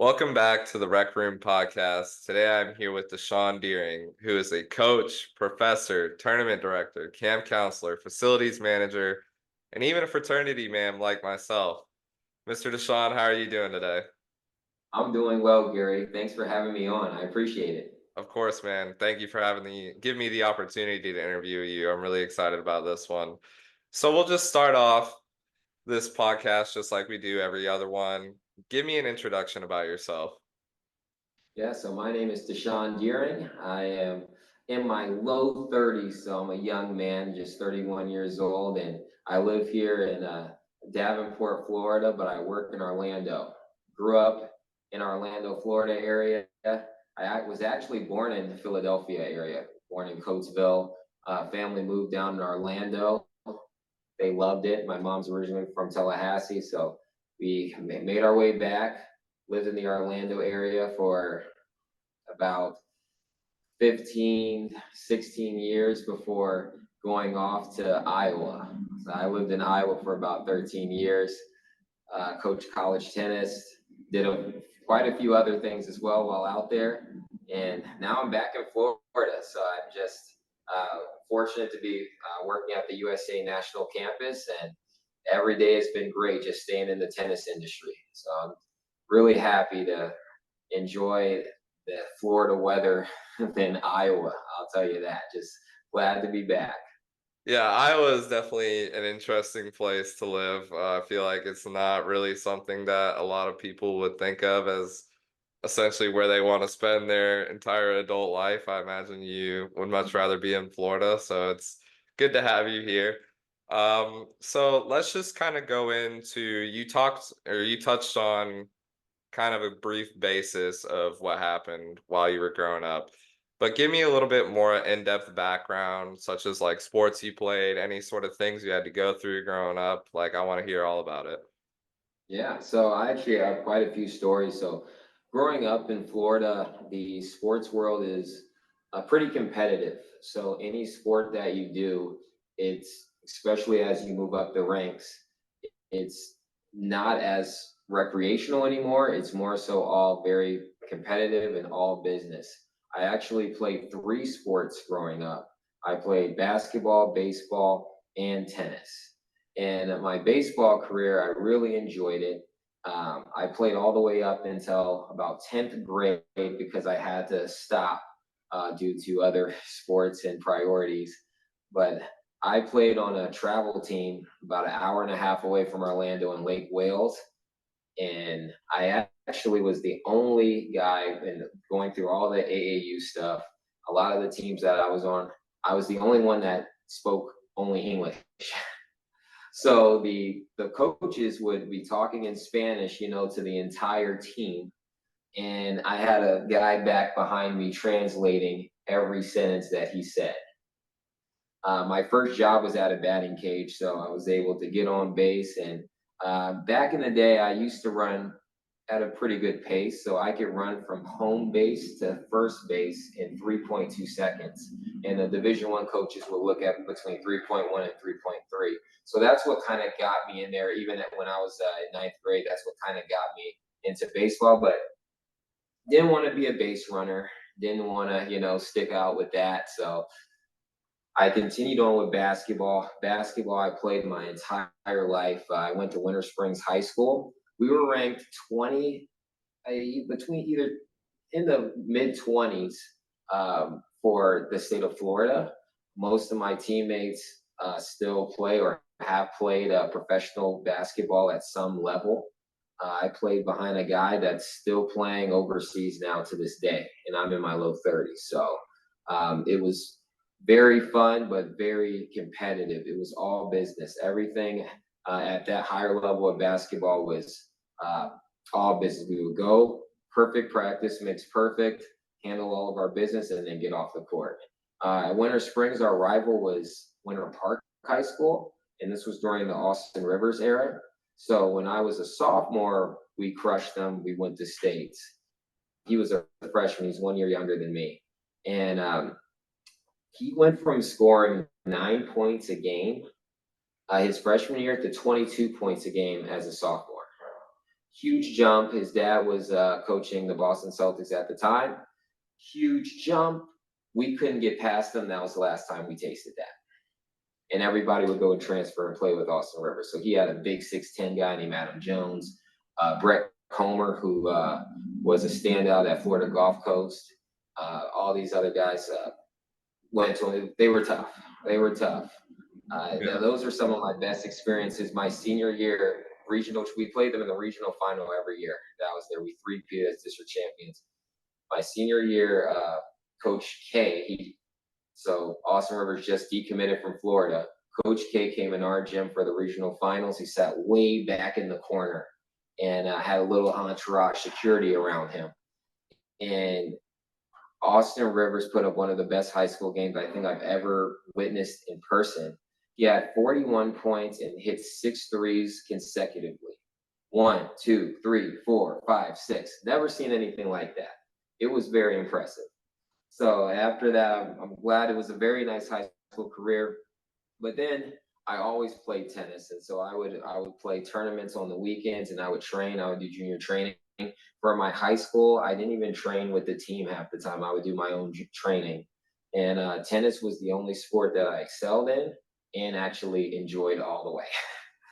Welcome back to the Rec Room podcast. Today I'm here with Dishon Deering, who is a coach, professor, tournament director, camp counselor, facilities manager, and even a fraternity man like myself. Mr. Dishon, how are you doing today? I'm doing well, Gary. Thanks for having me on. I appreciate it. Of course, man. Thank you for give me the opportunity to interview you. I'm really excited about this one. So we'll just start off this podcast just like we do every other one. Give me an introduction about yourself. Yeah, so my name is Dishon Deering. I am in my low 30s, so I'm a young man, just 31 years old, and I live here in Davenport, Florida, but I work in Orlando. Grew up in Orlando, Florida area. I was actually born in the Philadelphia area, born in Coatesville. Family moved down to Orlando. They loved it. My mom's originally from Tallahassee, so we made our way back, lived in the Orlando area for about 15, 16 years before going off to Iowa. So I lived in Iowa for about 13 years, coached college tennis, did quite a few other things as well while out there. And now I'm back in Florida. So I'm just fortunate to be working at the USTA National Campus. And every day has been great just staying in the tennis industry. So I'm really happy to enjoy the Florida weather than Iowa. I'll tell you that. Just glad to be back. Yeah, Iowa is definitely an interesting place to live. I feel like it's not really something that a lot of people would think of as essentially where they want to spend their entire adult life. I imagine you would much rather be in Florida, so it's good to have you here. So let's just kind of go into you touched on kind of a brief basis of what happened while you were growing up. But give me a little bit more in-depth background, such as like sports you played, any sort of things you had to go through growing up. Like, I want to hear all about it. Yeah, so I actually have quite a few stories. So, growing up in Florida, the sports world is pretty competitive. So, any sport that you do, it's especially as you move up the ranks, it's not as recreational anymore. It's more so all very competitive and all business. I actually played three sports growing up. I played basketball, baseball, and tennis. And my baseball career, I really enjoyed it. I played all the way up until about 10th grade because I had to stop due to other sports and priorities. But I played on a travel team about an hour and a half away from Orlando in Lake Wales. And I actually was the only guy in going through all the AAU stuff. A lot of the teams that I was on, I was the only one that spoke only English. So the coaches would be talking in Spanish, to the entire team, and I had a guy back behind me translating every sentence that he said. My first job was at a batting cage, so I was able to get on base. And back in the day, I used to run at a pretty good pace, so I could run from home base to first base in 3.2 seconds. And the Division One coaches will look at between 3.1 and 3.3. So that's what kind of got me in there. Even when I was in ninth grade, that's what kind of got me into baseball. But didn't want to be a base runner. Didn't want to, stick out with that. So I continued on with basketball. Basketball, I played my entire life. I went to Winter Springs High School. We were ranked 20, between either in the mid 20s for the state of Florida. Most of my teammates still play or have played professional basketball at some level. I played behind a guy that's still playing overseas now to this day, and I'm in my low 30s. So it was very fun, but very competitive. It was all business. Everything at that higher level of basketball was uh, all business. We would go, perfect practice makes perfect, handle all of our business, and then get off the court. At Winter Springs, our rival was Winter Park High School, and this was during the Austin Rivers era. So when I was a sophomore, we crushed them. We went to states. He was a freshman. He's 1 year younger than me. And he went from scoring 9 points a game his freshman year to 22 points a game as a sophomore. Huge jump. His dad was coaching the Boston Celtics at the time. Huge jump. We couldn't get past them. That was the last time we tasted that. And everybody would go and transfer and play with Austin Rivers. So he had a big 6'10" guy named Adam Jones, Brett Comer, who was a standout at Florida Gulf Coast. All these other guys went to him. They were tough. They were tough. Yeah. Those are some of my best experiences. My senior year, regional, we played them in the regional final every year. That was there. We three-peated as district champions. My senior year, Coach K, so Austin Rivers just decommitted from Florida. Coach K came in our gym for the regional finals. He sat way back in the corner and had a little entourage security around him. And Austin Rivers put up one of the best high school games I think I've ever witnessed in person. He had 41 points and hit 6 threes consecutively. 1, 2, 3, 4, 5, 6. Never seen anything like that. It was very impressive. So after that, I'm glad it was a very nice high school career. But then I always played tennis, and so I would play tournaments on the weekends, and I would train. I would do junior training for my high school. I didn't even train with the team half the time. I would do my own training, and tennis was the only sport that I excelled in and actually enjoyed all the way.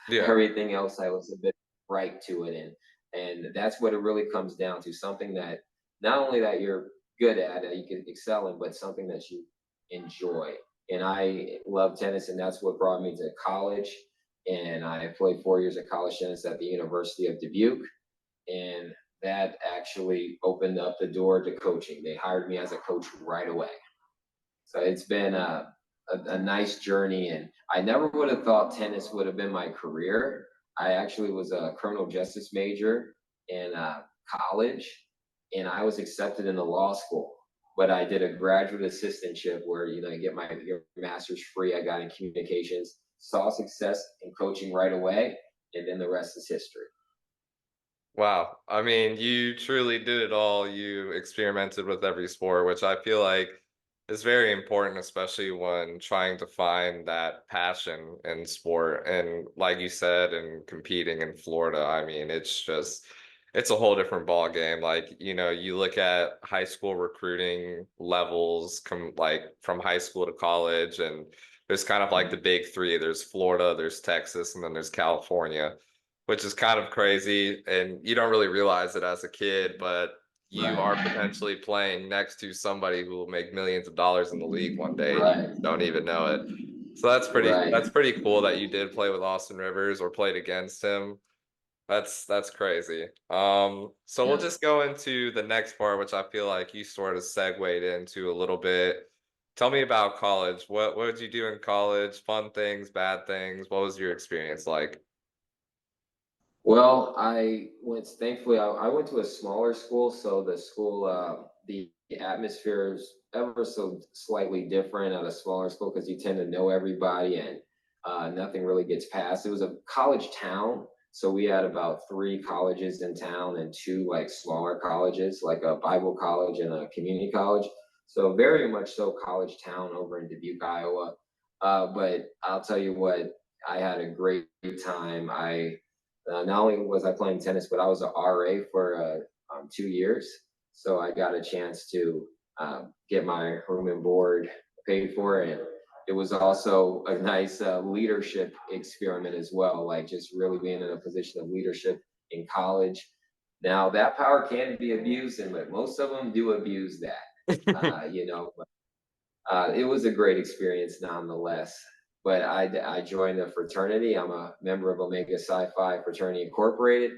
Yeah. Everything else I was a bit right to it in, and that's what it really comes down to. Something that not only that you're good at, that you can excel in, but something that you enjoy. And I love tennis, and that's what brought me to college. And I played 4 years of college tennis at the University of Dubuque, and that actually opened up the door to coaching. They hired me as a coach right away. So it's been a nice journey, and I never would have thought tennis would have been my career. I actually was a criminal justice major in college, and I was accepted in the law school. But I did a graduate assistantship where you get your master's free. I got in communications, saw success in coaching right away, and then the rest is history. Wow. I mean, you truly did it all. You experimented with every sport, which I feel like is very important, especially when trying to find that passion in sport. And like you said, in competing in Florida, I mean, it's a whole different ball game. Like, you look at high school recruiting levels like from high school to college, and there's kind of like the big three. There's Florida, there's Texas, and then there's California, which is kind of crazy. And you don't really realize it as a kid, but you Right. are potentially playing next to somebody who will make millions of dollars in the league one day and you Right. don't even know it. So that's Right. pretty cool that you did play with Austin Rivers or played against him. That's crazy. So we'll Yeah. just go into the next part, which I feel like you sort of segued into a little bit. Tell me about college. What did you do in college? Fun things, bad things? What was your experience like? Well, thankfully, I went to a smaller school, so the atmosphere is ever so slightly different at a smaller school because you tend to know everybody and nothing really gets passed. It was a college town, so we had about three colleges in town and two like smaller colleges, like a Bible college and a community college. So very much so college town over in Dubuque, Iowa. But I'll tell you what, I had a great time. I Not only was I playing tennis, but I was a RA for 2 years. So I got a chance to get my room and board paid for. And it was also a nice leadership experiment as well, like just really being in a position of leadership in college. Now, that power can be abused, and but most of them do abuse that, but it was a great experience nonetheless. But I joined the fraternity. I'm a member of Omega Psi Phi Fraternity Incorporated,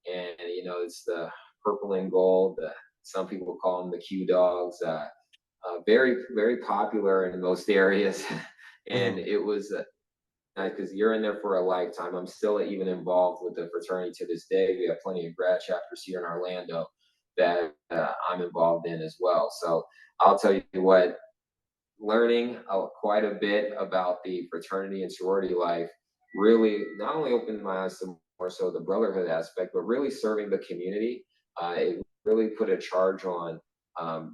and it's the purple and gold. Some people call them the Q Dogs. Very very popular in most areas, and Mhm. it was because you're in there for a lifetime. I'm still even involved with the fraternity to this day. We have plenty of grad chapters here in Orlando that I'm involved in as well. So I'll tell you what, learning quite a bit about the fraternity and sorority life really not only opened my eyes to more so the brotherhood aspect, but really serving the community. It really put a charge on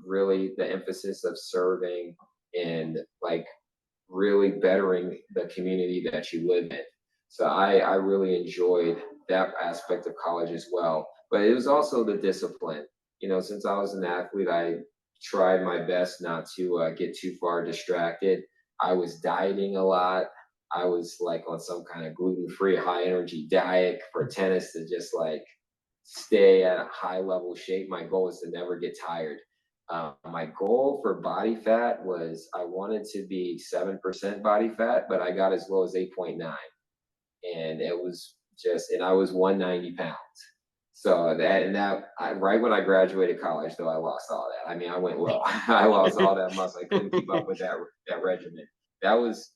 really the emphasis of serving and like really bettering the community that you live in. So I really enjoyed that aspect of college as well. But it was also the discipline. Since I was an athlete, I tried my best not to get too far distracted. I was dieting a lot. I was like on some kind of gluten-free, high-energy diet for tennis to just like stay at a high level shape. My goal is to never get tired. My goal for body fat was I wanted to be 7% body fat, but I got as low as 8.9. And it was and I was 190 pounds. So right when I graduated college, though, I lost all that. I mean, I went low. I lost all that muscle. I couldn't keep up with that regimen. That was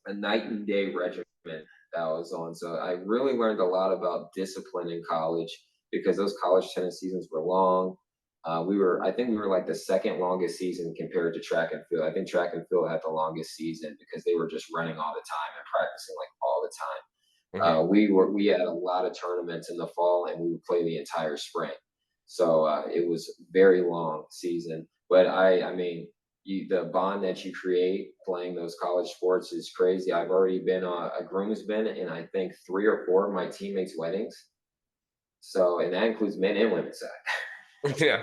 a night and day regimen that I was on. So I really learned a lot about discipline in college because those college tennis seasons were long. I think we were like the second longest season compared to track and field. I think track and field had the longest season because they were just running all the time and practicing like all the time. Mhm. We had a lot of tournaments in the fall and we would play the entire spring. So it was very long season. But I mean, the bond that you create playing those college sports is crazy. I've already been a groomsman in I think 3 or 4 of my teammates' weddings. So and that includes men and women's side. Yeah.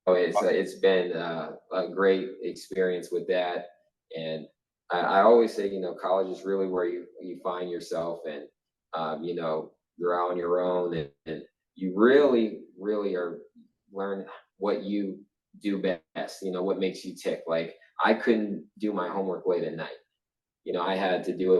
So it's been a great experience with that, and I always say college is really where you find yourself, and you're out on your own, and you really are learn what you do best. What makes you tick. Like I couldn't do my homework late at night. I had to do it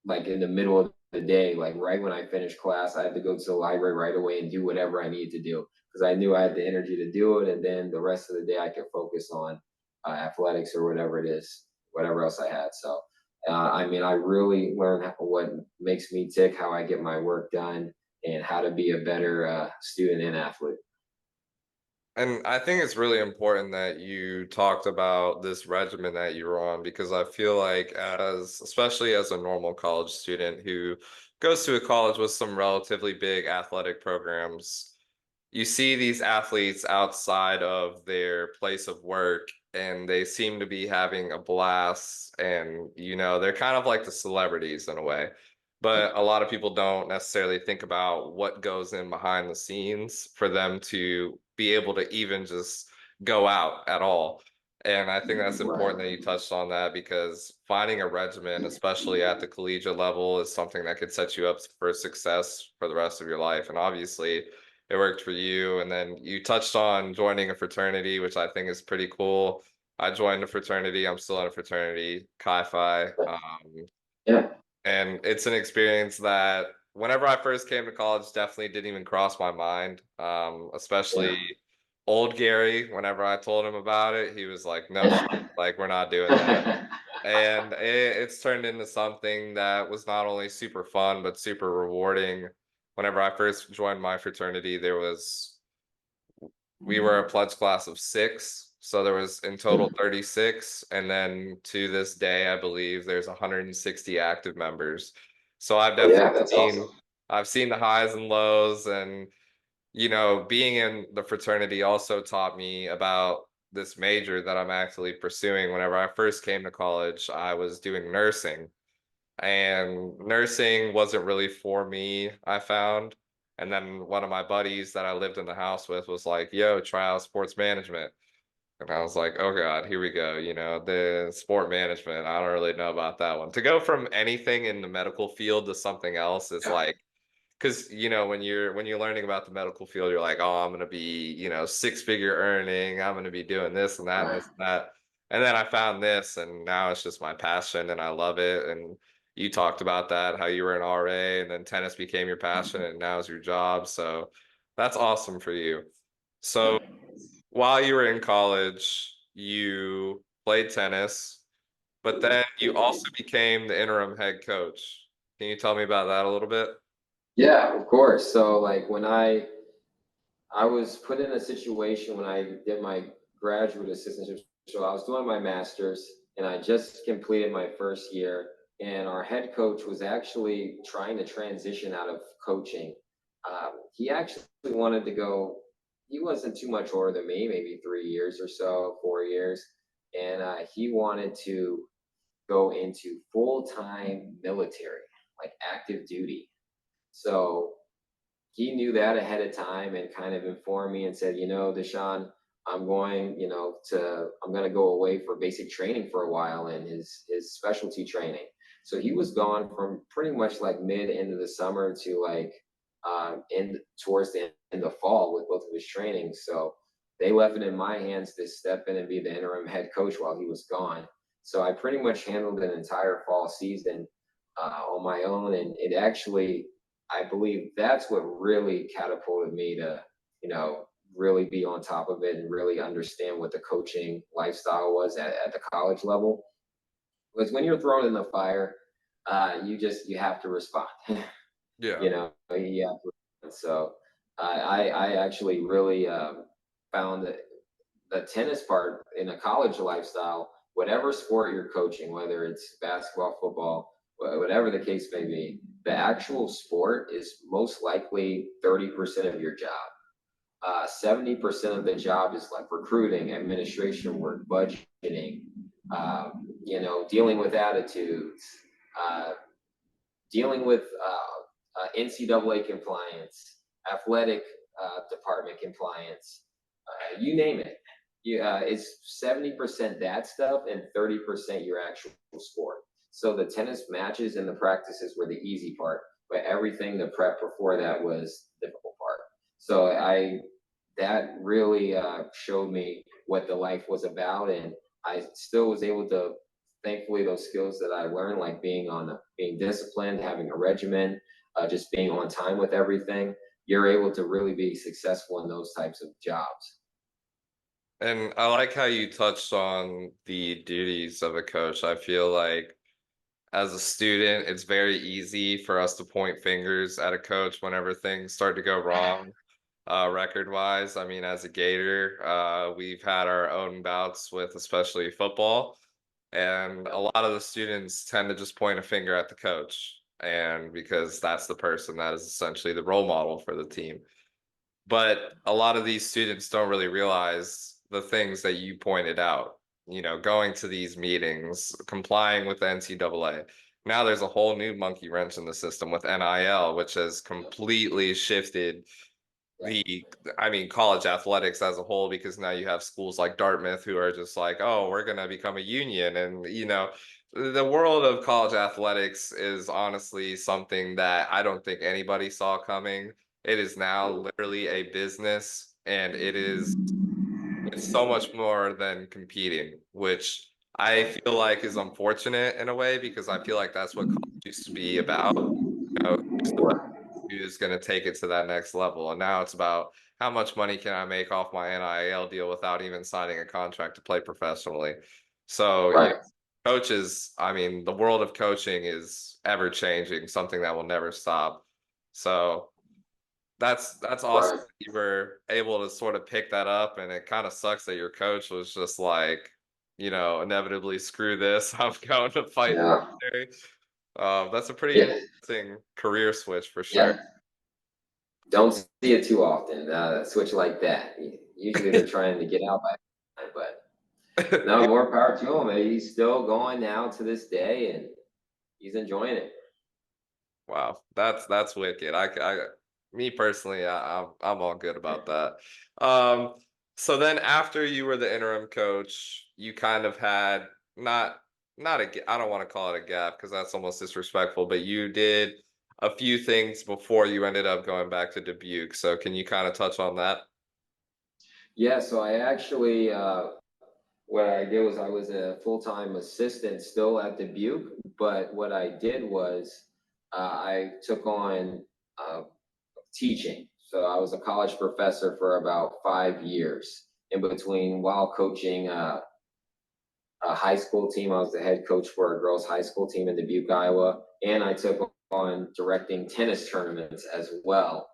like in the middle of the day, like right when I finished class, I had to go to the library right away and do whatever I needed to do because I knew I had the energy to do it, and then the rest of the day I could focus on athletics or whatever it is, whatever else I had. So, I mean, I really learned what makes me tick, how I get my work done, and how to be a better student and athlete. And I think it's really important that you talked about this regimen that you were on because I feel like especially as a normal college student who goes to a college with some relatively big athletic programs, you see these athletes outside of their place of work and they seem to be having a blast and they're kind of like the celebrities in a way, but a lot of people don't necessarily think about what goes in behind the scenes for them to be able to even just go out at all. And I think that's Right. important that you touched on that because finding a regimen, especially at the collegiate level, is something that could set you up for success for the rest of your life. And obviously, it worked for you. And then you touched on joining a fraternity, which I think is pretty cool. I joined a fraternity. I'm still in a fraternity, Chi Phi. Yeah. And it's an experience that whenever I first came to college, definitely didn't even cross my mind. Especially old Gary, whenever I told him about it, he was like, no shit, like we're not doing that. Yeah. And it's turned into something that was not only super fun, but super rewarding. Whenever I first joined my fraternity, we were a pledge class of 6, so there was in total 36, and then to this day, I believe there's 160 active members. So Oh yeah, that's awesome. I've seen the highs and lows, and being in the fraternity also taught me about this major that I'm actually pursuing. Whenever I first came to college, I was doing nursing, and nursing wasn't really for me, I found. And then one of my buddies that I lived in the house with was like, yo, try out sports management. And I was like, oh God, here we go. The sport management, I don't really know about that one. To go from anything in the medical field to something else is Yeah. like, because when you're learning about the medical field, you're like, oh, I'm gonna be, 6-figure earning, I'm gonna be doing this and that and Right. this and that. And then I found this and now it's just my passion and I love it. And you talked about that, how you were an RA and then tennis became your passion and now it's your job. So that's awesome for you. So while you were in college, you played tennis, but then you also became the interim head coach. Can you tell me about that a little bit? Yeah, of course. So like when I was put in a situation when I did my graduate assistantship. So I was doing my master's and I just completed my first year. And our head coach was actually trying to transition out of coaching. He actually wanted to go, he wasn't too much older than me, maybe 3 years or so, 4 years. And he wanted to go into full time military, like active duty. So he knew that ahead of time and kind of informed me and said, Dishon, I'm going to go away for basic training for a while and his specialty training. So he was gone from pretty much like mid end of the summer to like end towards the end of the fall with both of his trainings. So they left it in my hands to step in and be the interim head coach while he was gone. So I pretty much handled an entire fall season on my own, and it actually, I believe that's what really catapulted me to, really be on top of it and really understand what the coaching lifestyle was at the college level. Because when you're thrown in the fire, you have to respond. Yeah. Yeah. So I actually really found that the tennis part in a college lifestyle, whatever sport you're coaching, whether it's basketball, football, whatever the case may be, the actual sport is most likely 30% of your job. 70% of the job is like recruiting, administration work, budgeting, dealing with attitudes, uh, dealing with NCAA compliance, athletic department compliance, you name it. It's 70% that stuff and 30% your actual sport. So the tennis matches and the practices were the easy part, but everything the prep before that was the difficult part. So that really showed me what the life was about, and I still was able to, thankfully, those skills that I learned, like being disciplined, having a regimen, just being on time with everything, you're able to really be successful in those types of jobs. And I like how you touched on the duties of a coach. I feel like as a student, it's very easy for us to point fingers at a coach whenever things start to go wrong, record wise. I mean, as a Gator, we've had our own bouts with especially football, and a lot of the students tend to just point a finger at the coach, and because that's the person that is essentially the role model for the team. But a lot of these students don't really realize the things that you pointed out, going to these meetings, complying with the NCAA. Now there's a whole new monkey wrench in the system with NIL, which has completely shifted the, I mean, college athletics as a whole, because now you have schools like Dartmouth who are just like, oh, we're going to become a union. And, the world of college athletics is honestly something that I don't think anybody saw coming. It is now literally a business, and it's so much more than competing, which I feel like is unfortunate in a way, because I feel like that's what college used to be about. Who's the best, who's going to take it to that next level. And now it's about how much money can I make off my NIL deal without even signing a contract to play professionally. So, Right, coaches, I mean, the world of coaching is ever changing, something that will never stop. So that's awesome right. that you were able to sort of pick that up, and it kind of sucks that your coach was just like, inevitably screw this. I'm going to fight in the Yeah, military. That's a pretty yeah, interesting career switch for sure. yeah. Don't see it too often. Switch like that. Usually they're trying to get out by time, but no, more power to him. He's still going now to this day, and he's enjoying it. Wow, that's wicked. Me personally, I'm all good about that. Um, so then after you were the interim coach, you kind of had not not I don't want to call it a gap because that's almost disrespectful, but you did a few things before you ended up going back to Dubuque. So can you kind of touch on that? Yeah, so I actually, what I did was I was a full-time assistant still at Dubuque, but what I did was I took on uh, teaching. So I was a college professor for about 5 years in between while coaching a high school team. I was the head coach for a girls' high school team in Dubuque, Iowa, and I took on directing tennis tournaments as well.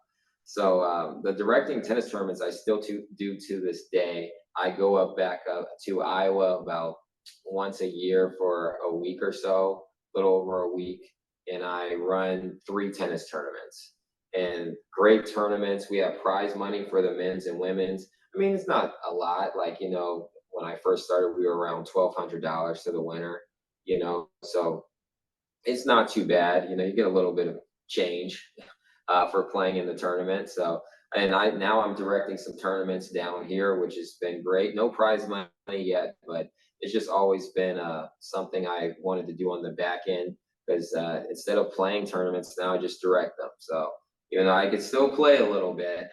So the directing tennis tournaments I still do to this day. I go up back up to Iowa about once a year for a week or so, a little over a week, and I run 3 tennis tournaments. And great tournaments. We have prize money for the men's and women's. I mean, it's not a lot, like, when I first started, we were around $1,200 to the winner, so it's not too bad. You get a little bit of change. for playing in the tournament. So, and now I'm directing some tournaments down here, which has been great. No prize money yet, but it's just always been something I wanted to do on the back end because instead of playing tournaments, now I just direct them. So even though I could still play a little bit,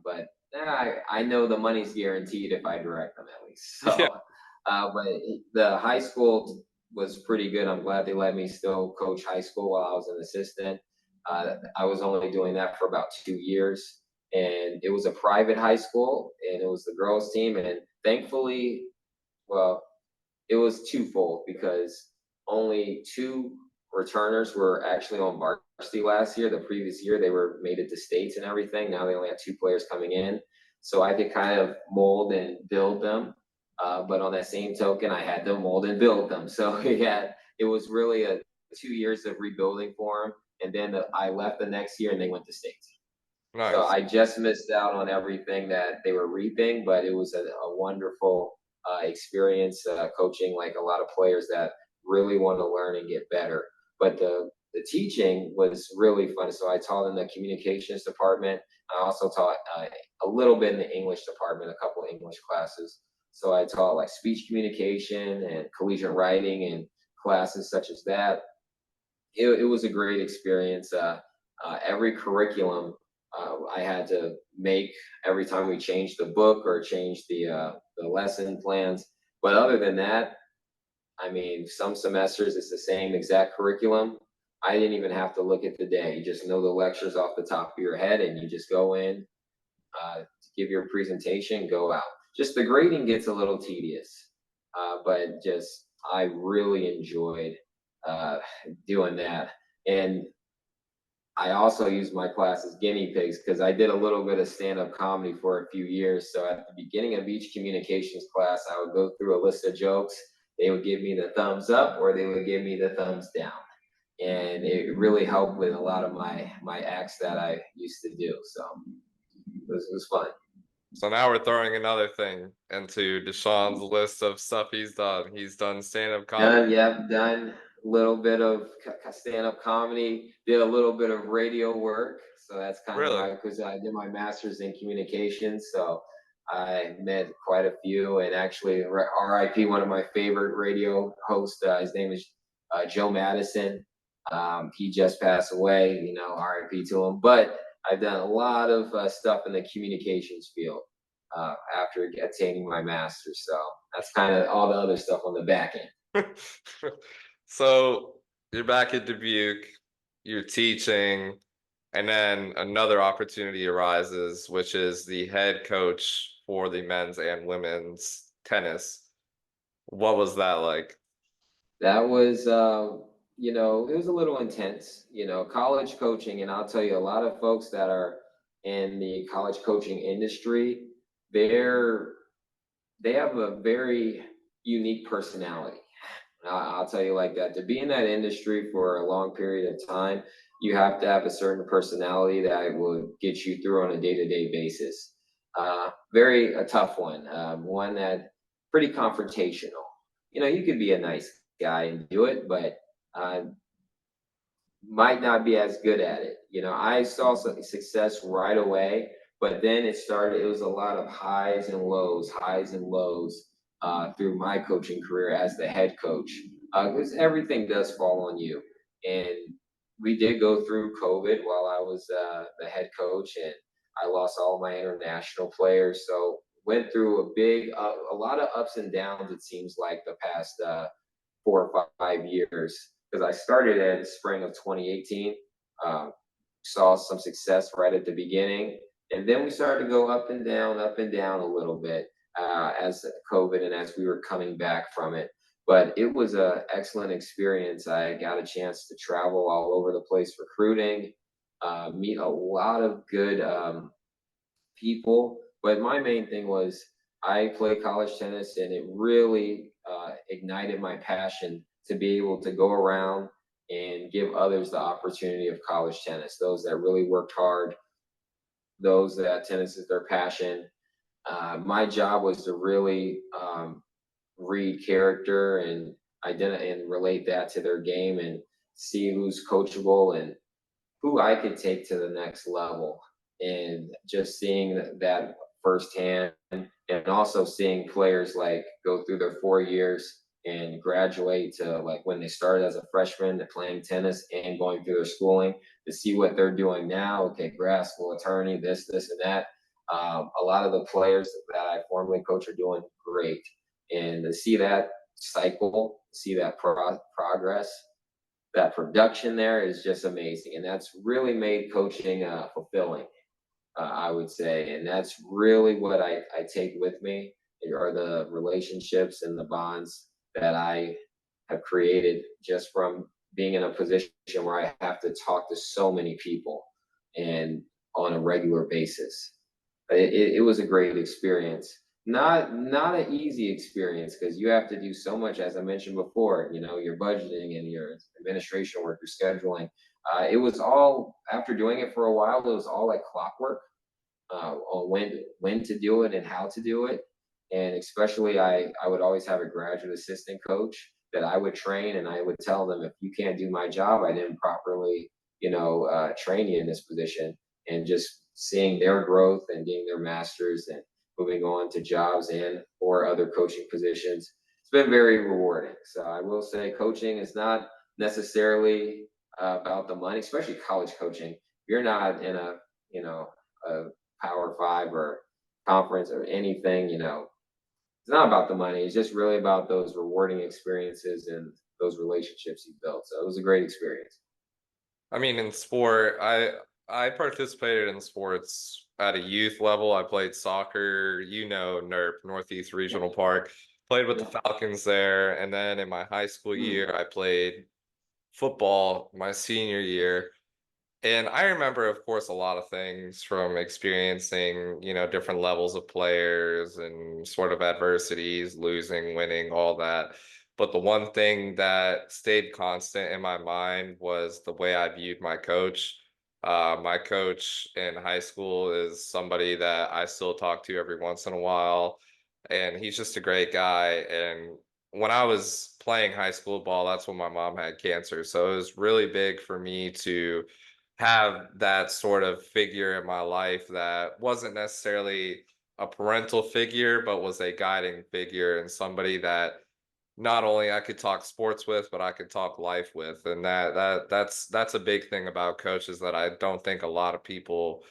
but I know the money's guaranteed if I direct them at least. Yeah, So, but the high school was pretty good. I'm glad they let me still coach high school while I was an assistant. I was only doing that for about 2 years, and it was a private high school, and it was the girls' team. And thankfully, well, it was twofold because only two returners were actually on varsity last year. The previous year, they were made it to states and everything. Now they only have two players coming in, so I could kind of mold and build them. But on that same token, I had to mold and build them. So yeah, it was really a 2 years of rebuilding for them. And then I left the next year, and they went to states. So nice. I just missed out on everything that they were reaping, but it was a wonderful experience coaching like a lot of players that really want to learn and get better. But the teaching was really fun. So I taught in the communications department. I also taught a little bit in the English department, a couple of English classes. So I taught like speech communication and collegiate writing and classes such as that. It was a great experience. Every curriculum I had to make every time we changed the book or changed the lesson plans. But other than that, I mean, some semesters it's the same exact curriculum. I didn't even have to look at the day. You just know the lectures off the top of your head, and you just go in, give your presentation, go out. Just the grading gets a little tedious, but just I really enjoyed uh, doing that. And I also use my class as guinea pigs because I did a little bit of stand up comedy for a few years. So at the beginning of each communications class, I would go through a list of jokes. They would give me the thumbs up or they would give me the thumbs down. And it really helped with a lot of my acts that I used to do. So it was fun. So now we're throwing another thing into Dishon's list of stuff he's done. He's done stand-up comedy. Done, yep, done a little bit of stand-up comedy, did a little bit of radio work. So that's kind of Really? my, because I did my master's in communications. So I met quite a few, and actually, RIP, one of my favorite radio hosts, his name is Joe Madison. He just passed away, RIP to him. But I've done a lot of stuff in the communications field after attaining my master's. So that's kind of all the other stuff on the back end. So you're back at Dubuque, you're teaching, and then another opportunity arises, which is the head coach for the men's and women's tennis. What was that like? That was, it was a little intense, college coaching. And I'll tell you, a lot of folks that are in the college coaching industry, they're, they have a very unique personality. I'll tell you like that. To be in that industry for a long period of time, you have to have a certain personality that will get you through on a day-to-day basis. Very a tough one, one that pretty confrontational. You could be a nice guy and do it, but uh, might not be as good at it. I saw some success right away, but then it was a lot of highs and lows through my coaching career as the head coach. Because everything does fall on you. And we did go through COVID while I was the head coach, and I lost all my international players. So went through a lot of ups and downs, it seems like, the past 4 or 5 years because I started in the spring of 2018. Saw some success right at the beginning, and then we started to go up and down a little bit as COVID and as we were coming back from it. But it was an excellent experience. I got a chance to travel all over the place recruiting, meet a lot of good people. But my main thing was I played college tennis, and it really ignited my passion to be able to go around and give others the opportunity of college tennis. Those that really worked hard, those that tennis is their passion. My job was to really read character and identify and relate that to their game and see who's coachable and who I could take to the next level. And just seeing that firsthand, and also seeing players like go through their 4 years and graduate to like when they started as a freshman to playing tennis and going through their schooling, to see what they're doing now. Okay, grad school, attorney, this, and that. A lot of the players that I formerly coach are doing great. And to see that cycle, see that progress, that production there is just amazing. And that's really made coaching fulfilling, I would say. And that's really what I take with me are the relationships and the bonds that I have created just from being in a position where I have to talk to so many people and on a regular basis. It was a great experience. Not an easy experience because you have to do so much, as I mentioned before. You know, your budgeting and your administration work, your scheduling. It was all after doing it for a while. It was all like clockwork on when to do it and how to do it. And especially, I would always have a graduate assistant coach that I would train, and I would tell them if you can't do my job, I didn't properly, train you in this position. And just seeing their growth and getting their masters and moving on to jobs and or other coaching positions, it's been very rewarding. So I will say, coaching is not necessarily about the money, especially college coaching. You're not in a Power Five or conference or anything, it's not about the money. It's just really about those rewarding experiences and those relationships you built. So it was a great experience. I mean, in sport, I participated in sports at a youth level. I played soccer, NERP, Northeast Yeah, Regional Park. Played with the yeah. Falcons there, and then in my high school Mm, year, I played football my senior year. And I remember, of course, a lot of things from experiencing, different levels of players and sort of adversities, losing, winning, all that. But the one thing that stayed constant in my mind was the way I viewed my coach. My coach in high school is somebody that I still talk to every once in a while, and he's just a great guy. And when I was playing high school ball, that's when my mom had cancer. So it was really big for me to have that sort of figure in my life that wasn't necessarily a parental figure, but was a guiding figure and somebody that not only I could talk sports with, but I could talk life with. And that's a big thing about coaches that I don't think a lot of people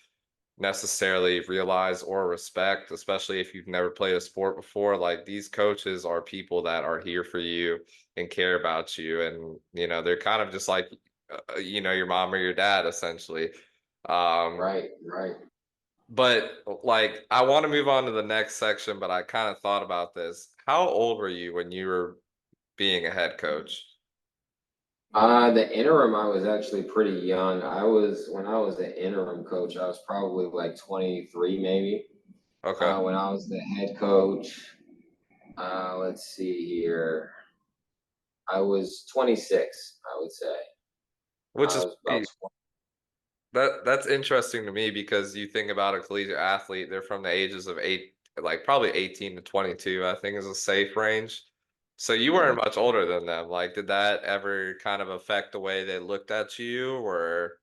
necessarily realize or respect, especially if you've never played a sport before. Like these coaches are people that are here for you and care about you. And, they're kind of just like, your mom or your dad, essentially. Um, right, right. but like, I want to move on to the next section, but I kind of thought about this. How old were you when you were being a head coach? The interim, I was actually pretty young. When I was an interim coach, I was probably like 23, maybe. Okay. When I was the head coach, let's see here, I was 26, I would say. Which I is was about pretty, that's interesting to me because you think about a collegiate athlete, they're from the ages of like probably 18 to 22, I think is a safe range. So you 20. weren't much older than them. Like, did that ever kind of affect the way they looked at you or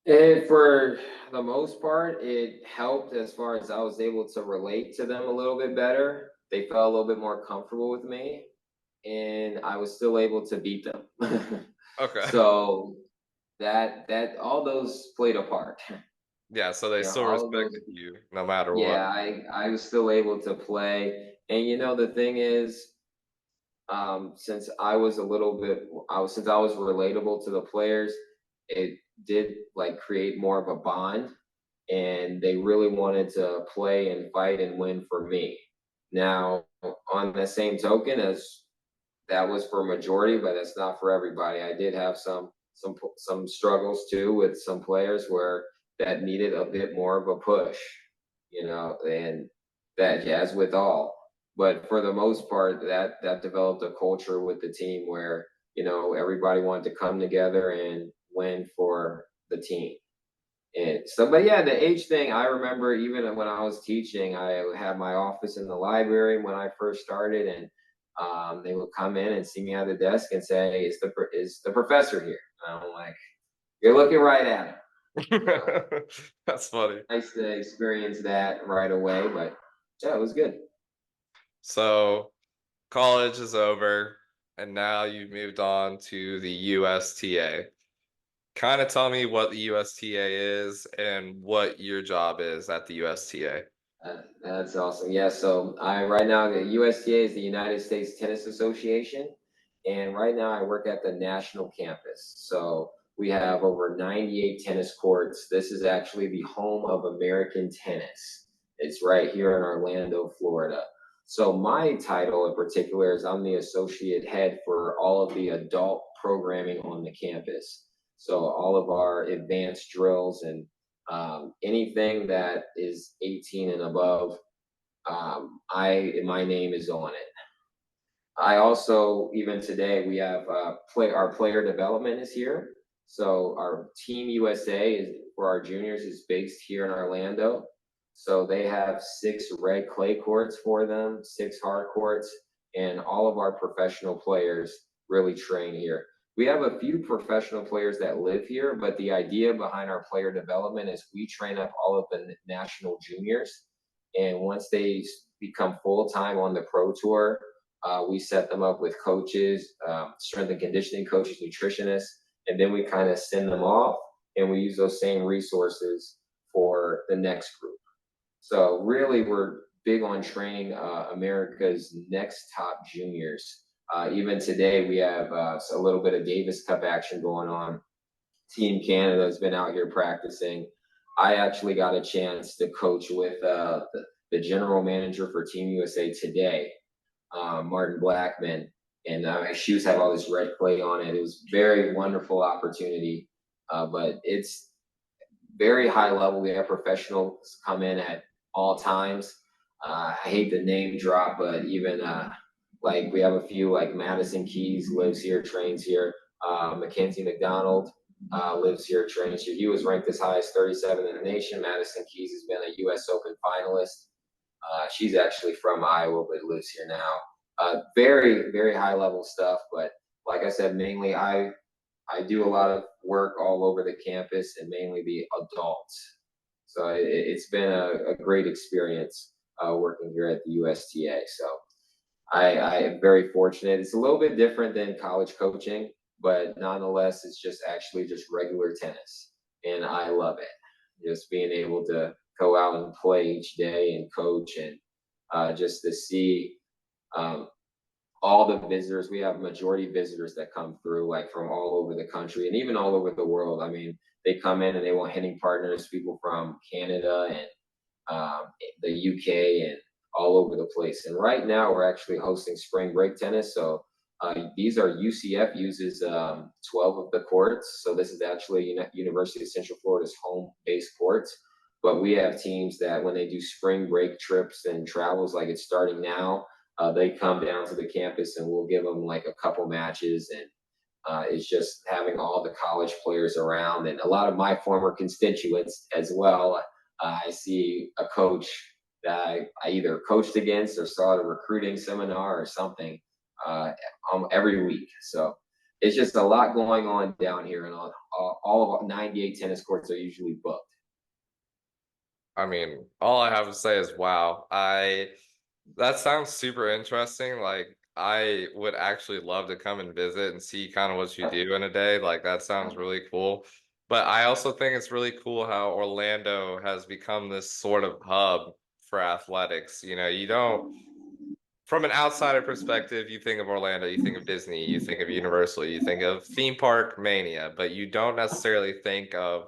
And for the most part, it helped as far as I was able to relate to them a little bit better. They felt a little bit more comfortable with me, and I was still able to beat them. okay. So that all those played a part. Yeah, so they still All of those. respected you no matter what. Yeah, I was still able to play, and the thing is, since I was a little bit, since I was relatable to the players, it did like create more of a bond, and they really wanted to play and fight and win for me. Now, on the same token, as that was for majority, but that's not for everybody. I did have some struggles too with some players where that needed a bit more of a push, and that as with all. But for the most part, that developed a culture with the team where everybody wanted to come together and win for the team. And so, but yeah, the age thing, I remember even when I was teaching, I had my office in the library when I first started, and they would come in and see me at the desk and say, is the professor here? And I'm like, You're looking right at him. So That's funny. nice to experience that right away, but yeah, it was good. So college is over, and now you've moved on to the USTA. Kind of tell me what the USTA is and what your job is at the USTA. That's awesome. Yeah, so I right now the USTA is the United States Tennis Association, and right now I work at the national campus. So we have over 98 tennis courts. This is actually the home of American tennis. It's right here in Orlando, Florida. So my title in particular is I'm the associate head for all of the adult programming on the campus. So all of our advanced drills and anything that is 18 and above, my name is on it. I also, even today, we have our player development is here. So our Team USA is for our juniors is based here in Orlando. So they have 6 red clay courts for them, 6 hard courts, and all of our professional players really train here. We have a few professional players that live here, but the idea behind our player development is we train up all of the national juniors. And once they become full time on the pro tour, we set them up with coaches, strength and conditioning coaches, nutritionists, and then we kind of send them off and we use those same resources for the next group. So really, we're big on training America's next top juniors. Even today, we have a little bit of Davis Cup action going on. Team Canada has been out here practicing. I actually got a chance to coach with the general manager for Team USA today, Martin Blackman, and my shoes have all this red clay on it. It was a very wonderful opportunity, but it's very high level. We have professionals come in at all times. I hate the name drop, but even like we have a few like Madison Keys lives here, trains here. Mackenzie McDonald lives here, trains here. He was ranked as high as 37 in the nation. Madison Keys has been a U.S. Open finalist. She's actually from Iowa, but lives here now. Very, very high level stuff. But like I said, mainly I do a lot of work all over the campus and mainly the adults. So it's been a great experience working here at the USTA. So I am very fortunate. It's a little bit different than college coaching, but nonetheless, it's just actually just regular tennis, and I love it. Just being able to go out and play each day and coach, and just to see um, all the visitors. We have majority visitors that come through, like from all over the country and even all over the world. I mean, they come in and they want hitting partners, people from Canada and the UK and all over the place. And right now, we're actually hosting spring break tennis. So these are UCF uses 12 of the courts. So this is actually University of Central Florida's home base courts. But we have teams that when they do spring break trips and travels, like it's starting now, they come down to the campus and we'll give them like a couple matches. And it's just having all the college players around and a lot of my former constituents as well. I see a coach that I either coached against or saw at a recruiting seminar or something every week. So it's just a lot going on down here, and all of 98 tennis courts are usually booked. I mean, all I have to say is wow. That sounds super interesting. Like I would actually love to come and visit and see kind of what you do in a day. Like that sounds really cool. But I also think it's really cool how Orlando has become this sort of hub for athletics. You don't from an outsider perspective, you think of Orlando, you think of Disney, you think of Universal, you think of theme park mania, but you don't necessarily think of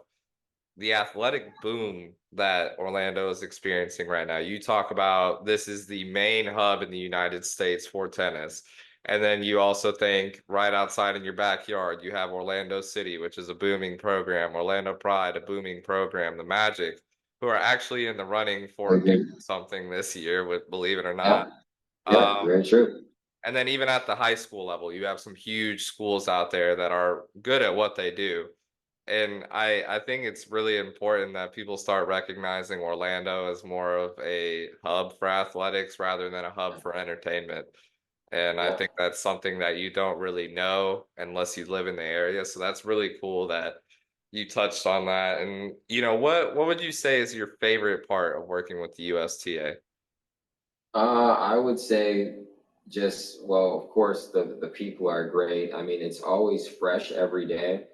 the athletic boom that Orlando is experiencing right now. You talk about this is the main hub in the United States for tennis. And then you also think right outside in your backyard, you have Orlando City, which is a booming program, Orlando Pride, a booming program, the Magic, who are actually in the running for doing Okay. something this year, with believe it or Yeah. not. Yeah. Um, Very true. and then even at the high school level, you have some huge schools out there that are good at what they do. And I think it's really important that people start recognizing Orlando as more of a hub for athletics rather than a hub for entertainment. And I Yeah. think that's something that you don't really know unless you live in the area. So that's really cool that you touched on that. And what would you say is your favorite part of working with the USTA? I would say just, well, of course, the people are great. I mean, it's always fresh every day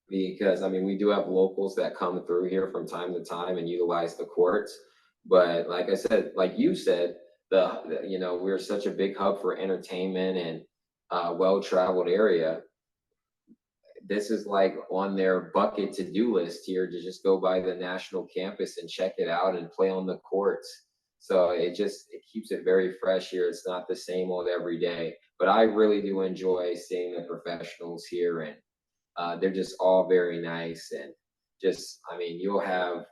because, I mean, we do have locals that come through here from time to time and utilize the courts. But like I said, like you said, we're such a big hub for entertainment and well-traveled area. This is like on their bucket to-do list here to just go by the national campus and check it out and play on the courts. So it keeps it very fresh here. It's not the same old every day. But I really do enjoy seeing the professionals here, and they're just all very nice. And just, I mean, you'll have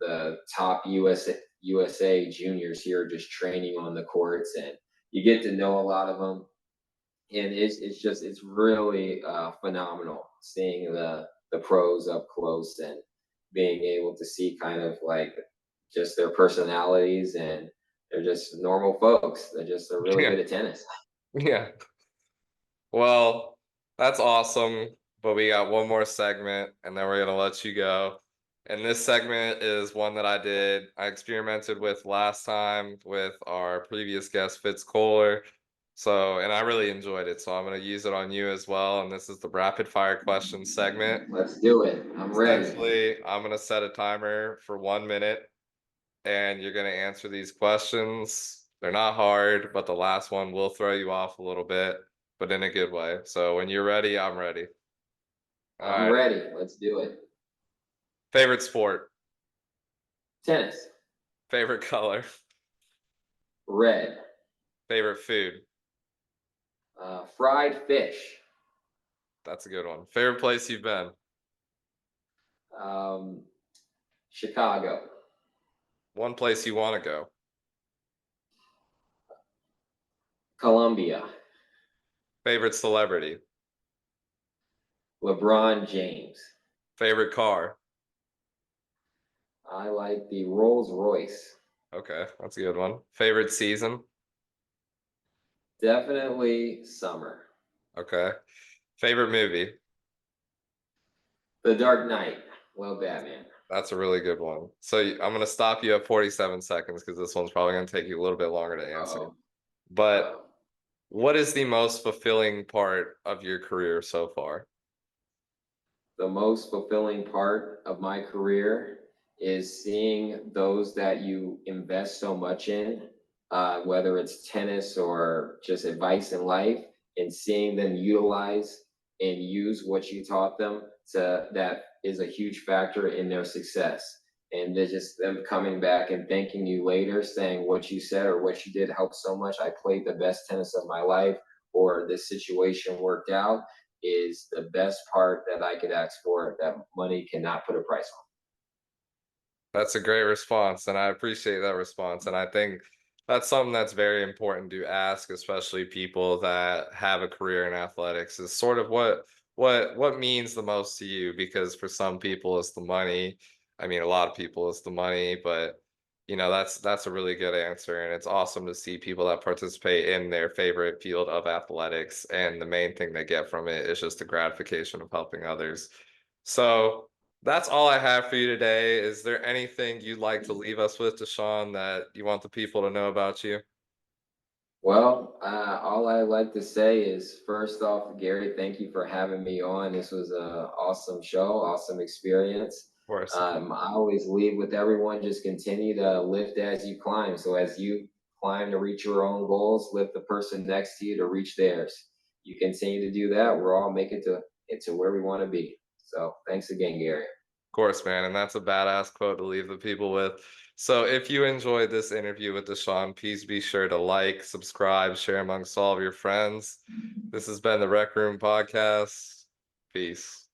the top USA juniors here just training on the courts, and you get to know a lot of them, and it's really phenomenal seeing the pros up close and being able to see kind of like just their personalities, and they're just normal folks. They're really Yeah. good at tennis. Yeah. Well, that's awesome. But we got one more segment and then we're gonna let you go. And this segment is one that I experimented with last time with our previous guest, Fitz Kohler. So, and I really enjoyed it. So I'm gonna use it on you as well. And this is the rapid fire questions segment. Let's do it. I'm ready. Essentially, I'm gonna set a timer for 1 minute and you're gonna answer these questions. They're not hard, but the last one will throw you off a little bit, but in a good way. So when you're ready, I'm ready. All I'm right. ready. Let's do it. Favorite sport, Tennis. favorite color, Red. favorite food. Fried fish. That's a good one. Favorite place you've been. Um, Chicago. One place you want to go. Columbia. Favorite celebrity. LeBron James. Favorite car. I like the Rolls Royce. Okay, that's a good one. Favorite season. Definitely summer. Okay. Favorite movie. The Dark Knight. Love Batman. That's a really good one. So I'm going to stop you at 47 seconds because this one's probably going to take you a little bit longer to answer. Uh-oh. But Uh-oh. what is the most fulfilling part of your career so far? The most fulfilling part of my career is seeing those that you invest so much in, whether it's tennis or just advice in life, and seeing them utilize and use what you taught them to that is a huge factor in their success. And they're just them coming back and thanking you later, saying what you said or what you did helped so much. I played the best tennis of my life, or this situation worked out, is the best part that I could ask for that money cannot put a price on. That's a great response, and I appreciate that response. And I think that's something that's very important to ask, especially people that have a career in athletics, is sort of what means the most to you, because for some people it's the money. I mean, a lot of people it's the money, but that's a really good answer, and it's awesome to see people that participate in their favorite field of athletics, and the main thing they get from it is just the gratification of helping others. So that's all I have for you today. Is there anything you'd like to leave us with, Dishon, that you want the people to know about you? Of Well, all I like to say is first off, Gary, thank you for having me on. This was a awesome show, awesome experience. course. I always leave with everyone, just continue to lift as you climb. So as you climb to reach your own goals, lift the person next to you to reach theirs. You continue to do that, we're all making it to where we want to be. So thanks again, Gary. Course, man. And that's a badass quote to leave the people with. So if you enjoyed this interview with Dishon, please be sure to like, subscribe, share amongst all of your friends. This has been the Rec Room Podcast. Peace.